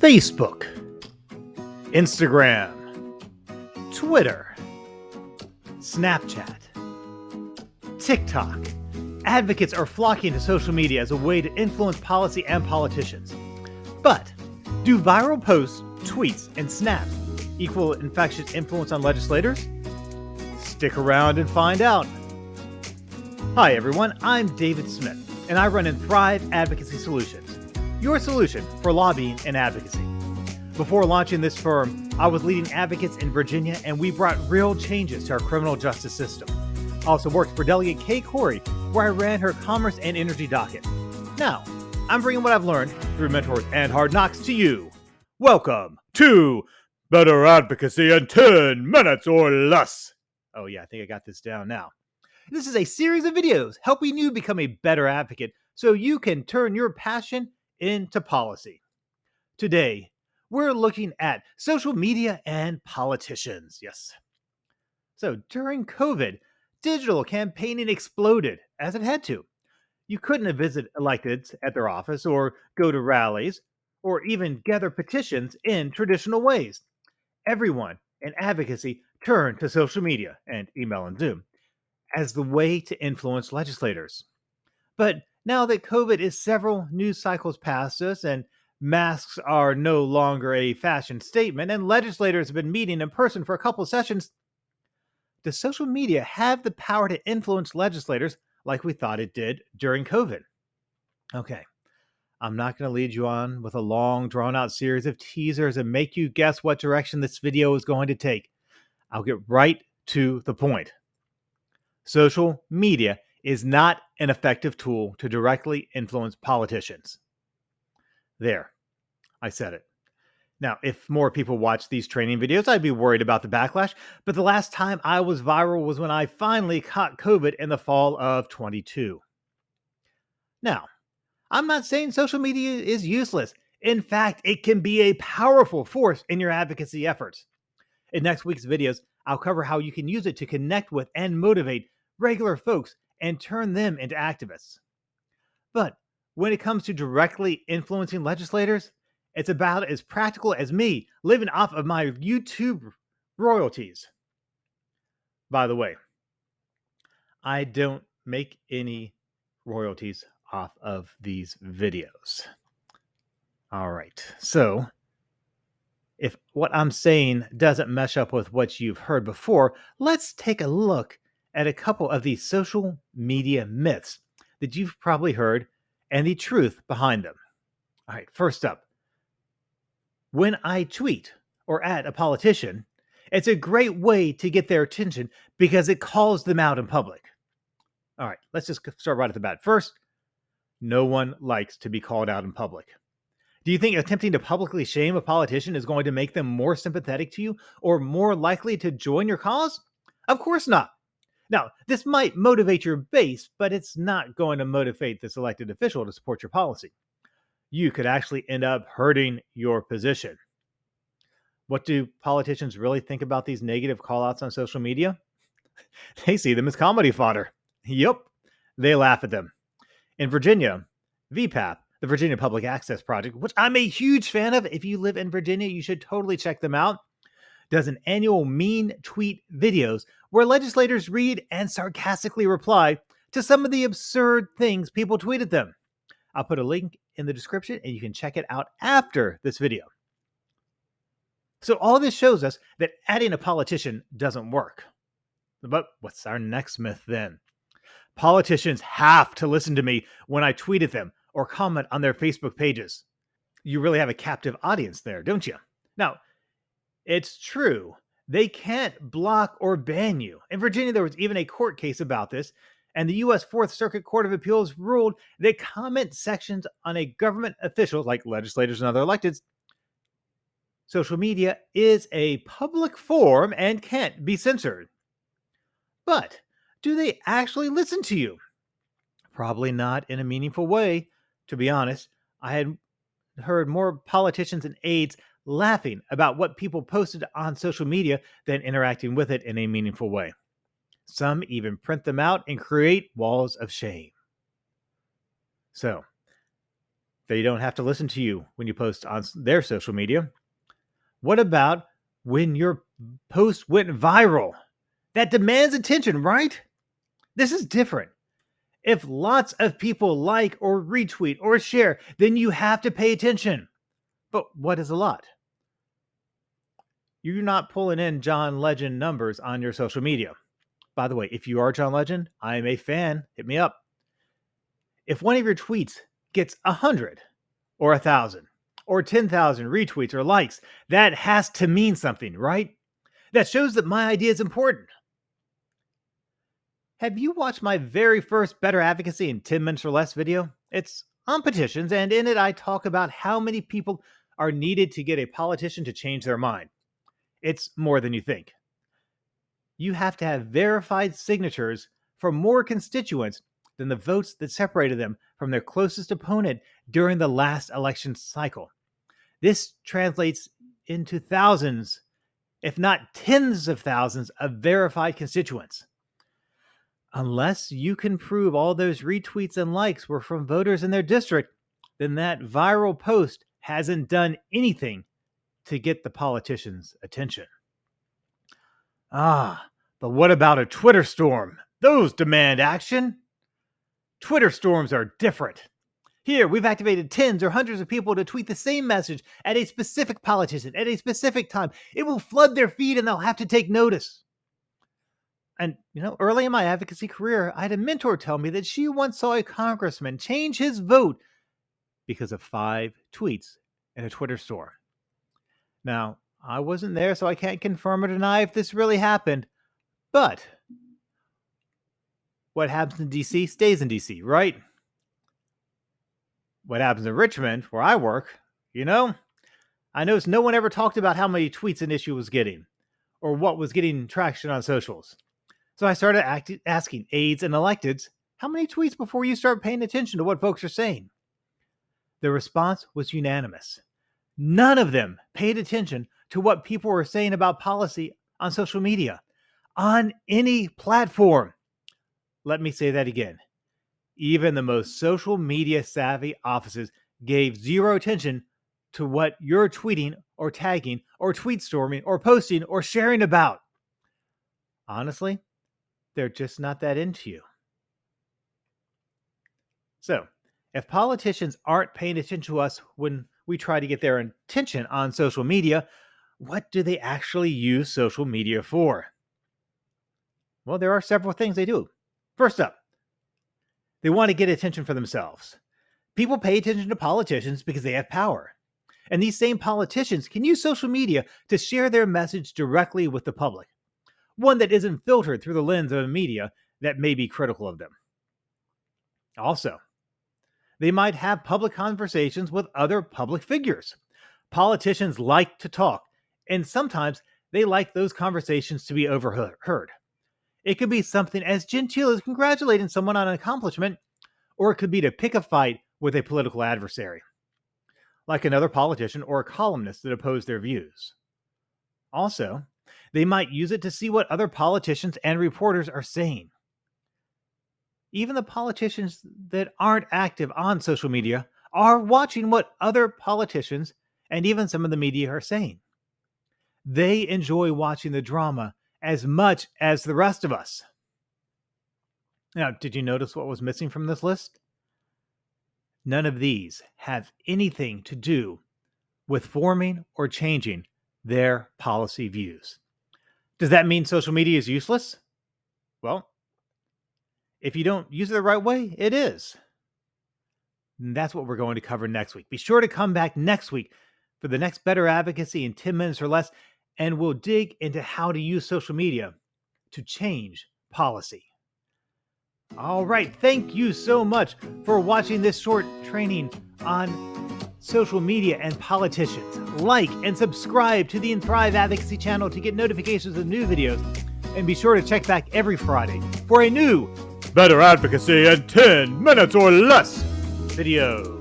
Facebook, Instagram, Twitter, Snapchat, TikTok. Advocates are flocking to social media as a way to influence policy and politicians. But do viral posts, tweets, and snaps equal infectious influence on legislators? Stick around and find out. Hi everyone, I'm David Smith, and I run Inthrive Advocacy Solutions, your solution for lobbying and advocacy. Before launching this firm, I was leading advocates in Virginia, and we brought real changes to our criminal justice system. I also worked for Delegate Kay Corey, where I ran her commerce and energy docket. Now, I'm bringing what I've learned through mentors and hard knocks to you. Welcome to Better Advocacy in 10 minutes or less. Oh yeah, I think I got this down now. This is a series of videos helping you become a better advocate so you can turn your passion into policy. Today, we're looking at social media and politicians. Yes. So during COVID, digital campaigning exploded as it had to. You couldn't visit electeds at their office or go to rallies or even gather petitions in traditional ways. Everyone in advocacy turned to social media and email and Zoom as the way to influence legislators. But now that COVID is several news cycles past us and masks are no longer a fashion statement and legislators have been meeting in person for a couple of sessions, does social media have the power to influence legislators like we thought it did during COVID? Okay, I'm not going to lead you on with a long, drawn-out series of teasers and make you guess what direction this video is going to take. I'll get right to the point. Social media is not an effective tool to directly influence politicians. There, I said it. Now, if more people watch these training videos, I'd be worried about the backlash, but the last time I was viral was when I finally caught COVID in the fall of 22. Now, I'm not saying social media is useless. In fact, it can be a powerful force in your advocacy efforts. In next week's videos, I'll cover how you can use it to connect with and motivate regular folks and turn them into activists. But when it comes to directly influencing legislators, it's about as practical as me living off of my YouTube royalties. By the way, I don't make any royalties off of these videos. All right, so if what I'm saying doesn't mesh up with what you've heard before, let's take a look at a couple of these social media myths that you've probably heard and the truth behind them. All right, first up, when I tweet or at a politician, it's a great way to get their attention because it calls them out in public. All right, let's just start right at the bat. First, no one likes to be called out in public. Do you think attempting to publicly shame a politician is going to make them more sympathetic to you or more likely to join your cause? Of course not. Now, this might motivate your base, but it's not going to motivate this elected official to support your policy. You could actually end up hurting your position. What do politicians really think about these negative callouts on social media? They see them as comedy fodder. Yup, they laugh at them. In Virginia, VPAP, the Virginia Public Access Project, which I'm a huge fan of. If you live in Virginia, you should totally check them out, does an annual mean tweet videos where legislators read and sarcastically reply to some of the absurd things people tweet at them. I'll put a link in the description and you can check it out after this video. So all this shows us that adding a politician doesn't work. But what's our next myth then? Politicians have to listen to me when I tweet at them or comment on their Facebook pages. You really have a captive audience there, don't you? Now, it's true. They can't block or ban you. In Virginia, there was even a court case about this, and the U.S. Fourth Circuit Court of Appeals ruled that comment sections on a government official, like legislators and other electeds, social media is a public forum and can't be censored. But do they actually listen to you? Probably not in a meaningful way. To be honest, I had heard more politicians and aides laughing about what people posted on social media than interacting with it in a meaningful way. Some even print them out and create walls of shame. So, They don't have to listen to you when you post on their social media. What about when your post went viral? That demands attention, right? This is different. If lots of people like or retweet or share, then you have to pay attention. But what is a lot? You're not pulling in John Legend numbers on your social media. By the way, if you are John Legend, I am a fan. Hit me up. If one of your tweets gets 100 or 1,000 or 10,000 retweets or likes, that has to mean something, right? That shows that my idea is important. Have you watched my very first Better Advocacy in 10 minutes or less video? It's on petitions, and in it I talk about how many people are needed to get a politician to change their mind. It's more than you think. You have to have verified signatures from more constituents than the votes that separated them from their closest opponent during the last election cycle. This translates into thousands, if not tens of thousands, of verified constituents. Unless you can prove all those retweets and likes were from voters in their district, then that viral post hasn't done anything to get the politician's attention. But what about a Twitter storm? Those demand action. Twitter storms are different. Here, we've activated tens or hundreds of people to tweet the same message at a specific politician at a specific time. It will flood their feed and they'll have to take notice. And, early in my advocacy career, I had a mentor tell me that she once saw a congressman change his vote because of 5 tweets in a Twitter storm. Now, I wasn't there, so I can't confirm or deny if this really happened. But what happens in D.C. stays in D.C., right? What happens in Richmond, where I work, I noticed no one ever talked about how many tweets an issue was getting or what was getting traction on socials. So I started asking aides and electeds, how many tweets before you start paying attention to what folks are saying? The response was unanimous. None of them paid attention to what people were saying about policy on social media, on any platform. Let me say that again. Even the most social media savvy offices gave zero attention to what you're tweeting or tagging or tweet storming or posting or sharing about. Honestly, they're just not that into you. So, if politicians aren't paying attention to us when we try to get their attention on social media, what do they actually use social media for? Well, there are several things they do. First up, they want to get attention for themselves. People pay attention to politicians because they have power. And these same politicians can use social media to share their message directly with the public, one that isn't filtered through the lens of a media that may be critical of them. Also, they might have public conversations with other public figures. Politicians like to talk, and sometimes they like those conversations to be overheard. It could be something as genteel as congratulating someone on an accomplishment, or it could be to pick a fight with a political adversary, like another politician or a columnist that oppose their views. Also, they might use it to see what other politicians and reporters are saying. Even the politicians that aren't active on social media are watching what other politicians and even some of the media are saying. They enjoy watching the drama as much as the rest of us. Now, did you notice what was missing from this list? None of these have anything to do with forming or changing their policy views. Does that mean social media is useless? Well, if you don't use it the right way, it is. And that's what we're going to cover next week. Be sure to come back next week for the next Better Advocacy in 10 minutes or less, and we'll dig into how to use social media to change policy. All right, thank you so much for watching this short training on social media and politicians. Like and subscribe to the Inthrive Advocacy channel to get notifications of new videos, and be sure to check back every Friday for a new Better Advocacy in 10 minutes or less video.